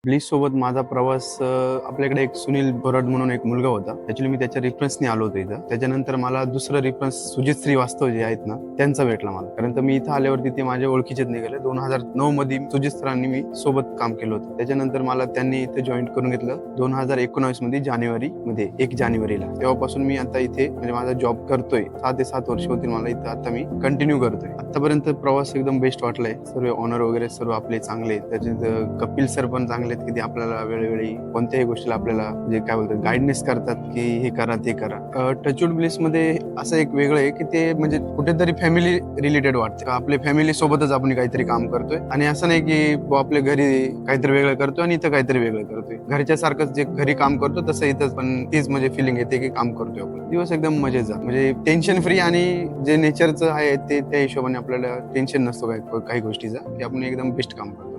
Bliss सोबत माझा प्रवास आपल्याकडे एक सुनील बोराड म्हणून एक मुलगा होता. ऍक्च्युली मी त्याच्या रेफरन्सने आलो होतो इथं. त्याच्यानंतर मला दुसरं रेफरन्स सुजित श्रीवास्तव जे आहेत ना, त्यांचा भेटला मला. कारण तर मी इथं आल्यावरती ते माझ्या ओळखीचेच निघाले. 2009 मध्ये सुजित सरांनी मी सोबत काम केलं होतं. त्याच्यानंतर मला त्यांनी इथे जॉईन करून घेतलं 2019 मध्ये जानेवारी मध्ये 1 जानेवारीला. तेव्हापासून मी आता इथे म्हणजे माझा जॉब करतोय. 6 ते 7 वर्ष होतील मला इथं. आता मी कंटिन्यू करतोय. आतापर्यंत प्रवास एकदम बेस्ट वाटलाय. सर्व ऑनर वगैरे सर्व आपले चांगले आहेत. त्याच्यात कपिल सर पण चांगले आहेत की ते आपल्याला वेळोवेळी कोणत्याही गोष्टीला आपल्याला म्हणजे काय बोलतात गायडन्स करतात की हे करा ते करा. टचवूड ब्लिस मध्ये असं एक वेगळं आहे की ते म्हणजे कुठेतरी फॅमिली रिलेटेड वाटतं. आपल्या फॅमिली सोबतच आपण काहीतरी काम करतोय आणि असं नाही की आपल्या घरी काहीतरी वेगळं करतोय आणि इथं काहीतरी वेगळं करतोय. घरच्या सारखंच जे घरी काम करतो तसं इथं पण तीच म्हणजे फिलिंग येते की काम करतोय आपण. दिवस एकदम मजेचा म्हणजे टेन्शन फ्री आणि जे नेचरचं आहे ते त्या हिशोबाने आपल्याला टेन्शन नसतो काही गोष्टीचा की आपण एकदम बेस्ट काम करतो.